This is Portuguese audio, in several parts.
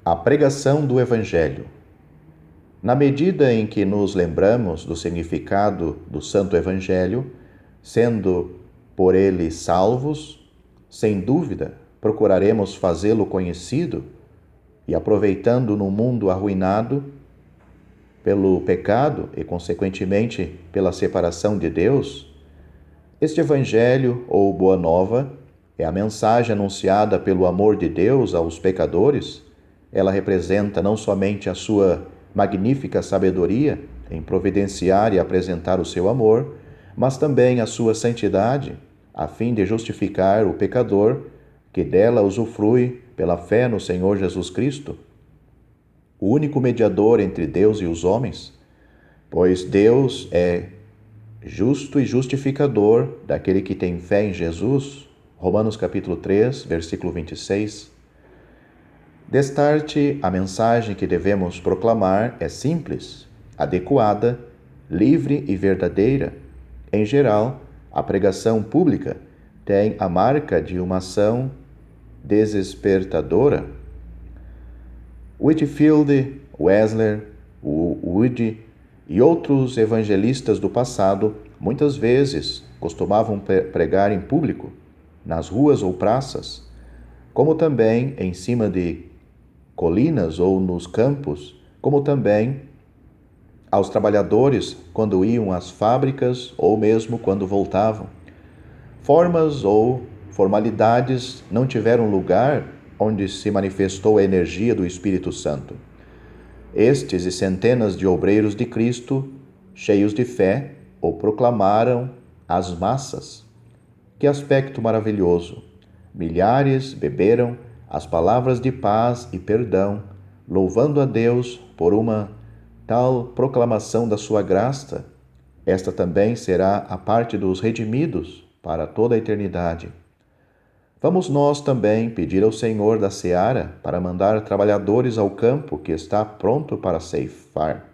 A pregação do Evangelho. Na medida em que nos lembramos do significado do Santo Evangelho, sendo por ele salvos, sem dúvida procuraremos fazê-lo conhecido e, aproveitando no mundo arruinado pelo pecado e, consequentemente, pela separação de Deus, este Evangelho, ou Boa Nova, é a mensagem anunciada pelo amor de Deus aos pecadores. Ela representa não somente a sua magnífica sabedoria em providenciar e apresentar o seu amor, mas também a sua santidade, a fim de justificar o pecador que dela usufrui pela fé no Senhor Jesus Cristo, o único mediador entre Deus e os homens, pois Deus é justo e justificador daquele que tem fé em Jesus. Romanos capítulo 3, versículo 26. Destarte, a mensagem que devemos proclamar é simples, adequada, livre e verdadeira. Em geral, a pregação pública tem a marca de uma ação desesperadora. Whitefield, Wesley, Wood e outros evangelistas do passado muitas vezes costumavam pregar em público, nas ruas ou praças, como também em cima de colinas ou nos campos, como também aos trabalhadores quando iam às fábricas ou mesmo quando voltavam. Formas ou formalidades não tiveram lugar onde se manifestou a energia do Espírito Santo. Estes e centenas de obreiros de Cristo, cheios de fé, o proclamaram às massas. Que aspecto maravilhoso! Milhares beberam as palavras de paz e perdão, louvando a Deus por uma tal proclamação da sua graça. Esta também será a parte dos redimidos para toda a eternidade. Vamos nós também pedir ao Senhor da seara para mandar trabalhadores ao campo que está pronto para ceifar.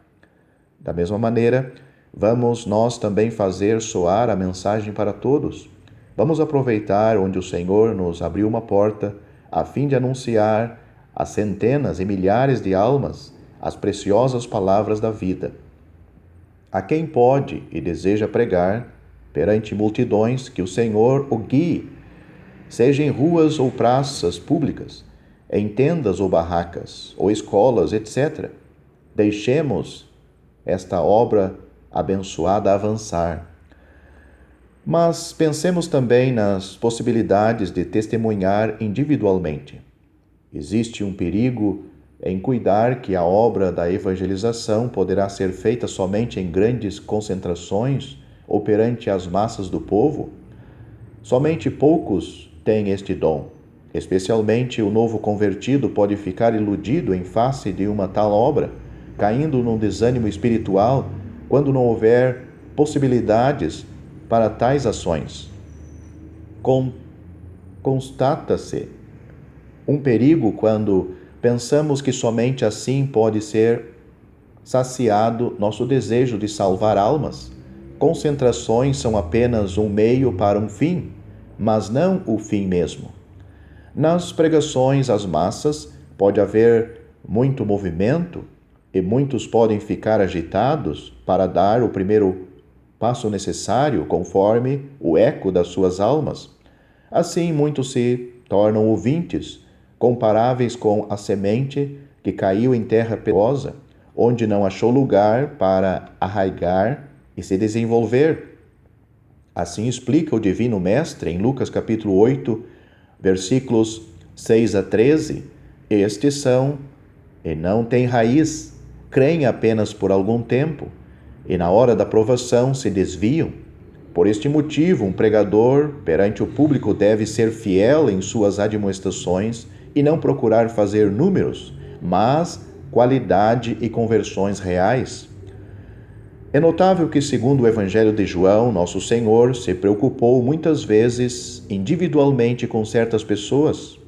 Da mesma maneira, vamos nós também fazer soar a mensagem para todos. Vamos aproveitar onde o Senhor nos abriu uma porta, a fim de anunciar a centenas e milhares de almas as preciosas palavras da vida. A quem pode e deseja pregar perante multidões, que o Senhor o guie, seja em ruas ou praças públicas, em tendas ou barracas, ou escolas, etc. Deixemos esta obra abençoada avançar. Mas pensemos também nas possibilidades de testemunhar individualmente. Existe um perigo em cuidar que a obra da evangelização poderá ser feita somente em grandes concentrações ou perante as massas do povo. Somente poucos têm este dom. Especialmente o novo convertido pode ficar iludido em face de uma tal obra, caindo num desânimo espiritual quando não houver possibilidades para tais ações. Constata-se um perigo quando pensamos que somente assim pode ser saciado nosso desejo de salvar almas. Concentrações são apenas um meio para um fim, mas não o fim mesmo. Nas pregações às massas pode haver muito movimento e muitos podem ficar agitados para dar o primeiro passo necessário conforme o eco das suas almas. Assim, muitos se tornam ouvintes, comparáveis com a semente que caiu em terra pedrosa, onde não achou lugar para arraigar e se desenvolver. Assim explica o Divino Mestre em Lucas capítulo 8, versículos 6 a 13. Estes são, e não têm raiz, creem apenas por algum tempo, e na hora da provação se desviam. Por este motivo, um pregador perante o público deve ser fiel em suas admoestações e não procurar fazer números, mas qualidade e conversões reais. É notável que, segundo o Evangelho de João, Nosso Senhor se preocupou muitas vezes individualmente com certas pessoas.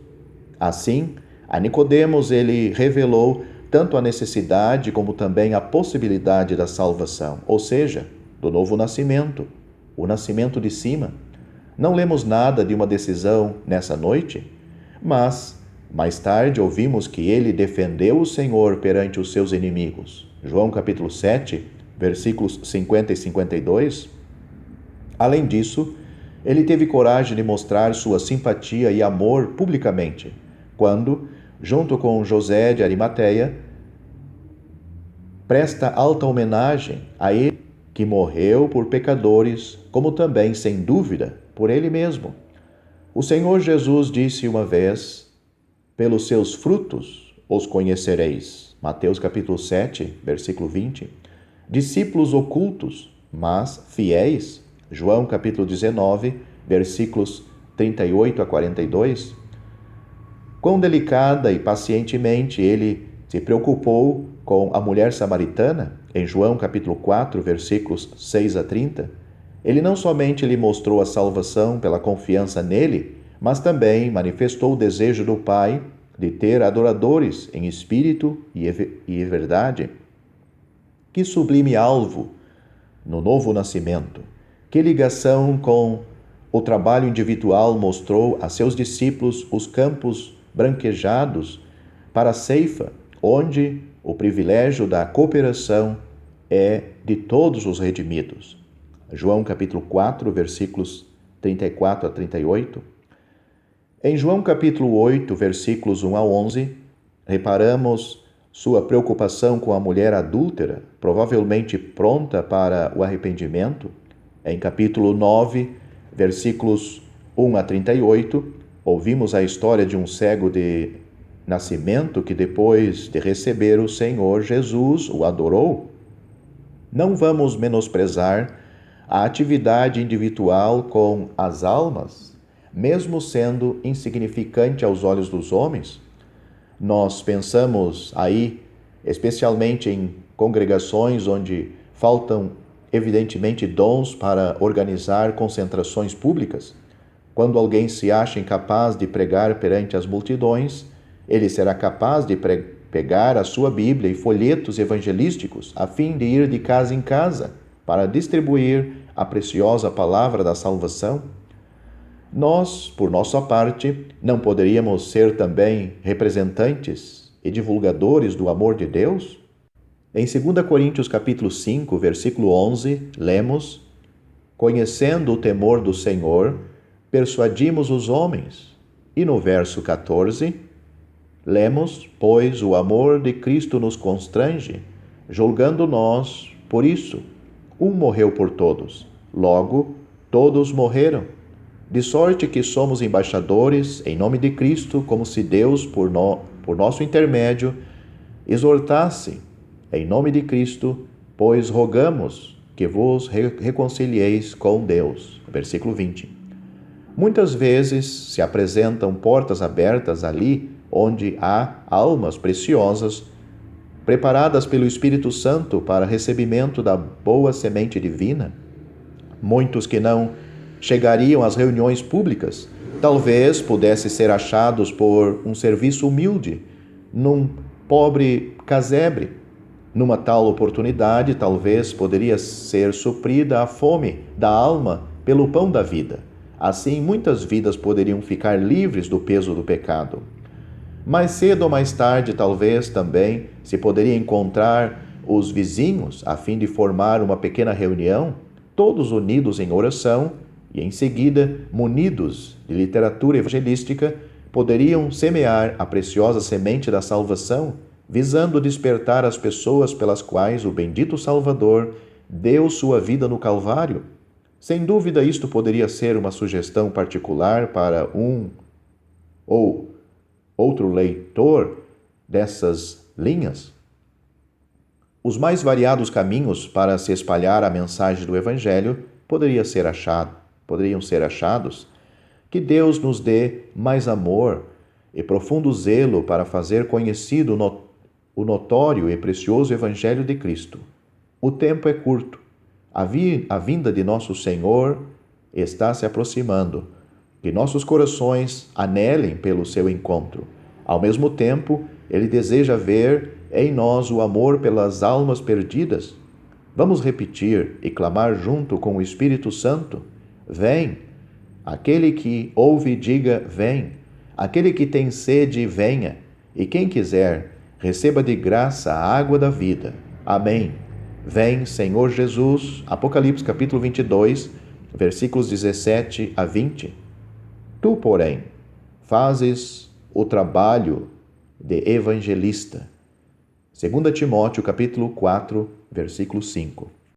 Assim, a Nicodemos ele revelou tanto a necessidade como também a possibilidade da salvação, ou seja, do novo nascimento, o nascimento de cima. Não lemos nada de uma decisão nessa noite, mas Mais tarde, ouvimos que ele defendeu o Senhor perante os seus inimigos. João capítulo 7, versículos 50 e 52. Além disso, ele teve coragem de mostrar sua simpatia e amor publicamente, quando, junto com José de Arimateia, presta alta homenagem a ele que morreu por pecadores, como também, sem dúvida, por ele mesmo. O Senhor Jesus disse uma vez: pelos seus frutos os conhecereis. Mateus capítulo 7, versículo 20. Discípulos ocultos, mas fiéis. João capítulo 19, versículos 38 a 42. Quão delicada e pacientemente ele se preocupou com a mulher samaritana, em João capítulo 4, versículos 6 a 30. Ele não somente lhe mostrou a salvação pela confiança nele, mas também manifestou o desejo do Pai de ter adoradores em espírito e verdade. Que sublime alvo no novo nascimento! Que ligação com o trabalho individual mostrou a seus discípulos os campos branquejados para a ceifa, onde o privilégio da cooperação é de todos os redimidos. João capítulo 4, versículos 34 a 38. Em João capítulo 8, versículos 1 a 11, reparamos sua preocupação com a mulher adúltera, provavelmente pronta para o arrependimento. Em capítulo 9, versículos 1 a 38, ouvimos a história de um cego de nascimento que, depois de receber o Senhor Jesus, o adorou. Não vamos menosprezar a atividade individual com as almas, mesmo sendo insignificante aos olhos dos homens. Nós pensamos aí, especialmente em congregações onde faltam evidentemente dons para organizar concentrações públicas. Quando alguém se acha incapaz de pregar perante as multidões, ele será capaz de pegar a sua Bíblia e folhetos evangelísticos a fim de ir de casa em casa para distribuir a preciosa palavra da salvação. Nós, por nossa parte, não poderíamos ser também representantes e divulgadores do amor de Deus? Em 2 Coríntios capítulo 5, versículo 11, lemos: conhecendo o temor do Senhor, persuadimos os homens. E no verso 14, lemos: pois o amor de Cristo nos constrange, julgando nós, por isso, um morreu por todos, logo todos morreram. De sorte que somos embaixadores em nome de Cristo, como se Deus, por nosso intermédio, exortasse em nome de Cristo, pois rogamos que vos reconcilieis com Deus. Versículo 20. Muitas vezes se apresentam portas abertas ali onde há almas preciosas preparadas pelo Espírito Santo para recebimento da boa semente divina. Muitos que não chegariam às reuniões públicas, talvez pudessem ser achados por um serviço humilde, num pobre casebre. Numa tal oportunidade, talvez poderia ser suprida a fome da alma pelo pão da vida. Assim, muitas vidas poderiam ficar livres do peso do pecado. Mais cedo ou mais tarde, talvez também se poderia encontrar os vizinhos a fim de formar uma pequena reunião, todos unidos em oração, e em seguida, munidos de literatura evangelística, poderiam semear a preciosa semente da salvação, visando despertar as pessoas pelas quais o bendito Salvador deu sua vida no Calvário. Sem dúvida, isto poderia ser uma sugestão particular para um ou outro leitor dessas linhas. Os mais variados caminhos para se espalhar a mensagem do Evangelho poderiam ser achados. Que Deus nos dê mais amor e profundo zelo para fazer conhecido o notório e precioso Evangelho de Cristo. O tempo é curto. A vinda de nosso Senhor está se aproximando. Que nossos corações anelem pelo seu encontro. Ao mesmo tempo, Ele deseja ver em nós o amor pelas almas perdidas. Vamos repetir e clamar junto com o Espírito Santo: vem! Aquele que ouve, diga: vem! Aquele que tem sede, venha, e quem quiser, receba de graça a água da vida. Amém. Vem, Senhor Jesus. Apocalipse capítulo 22, versículos 17 a 20. Tu, porém, fazes o trabalho de evangelista. 2 Timóteo capítulo 4, versículo 5.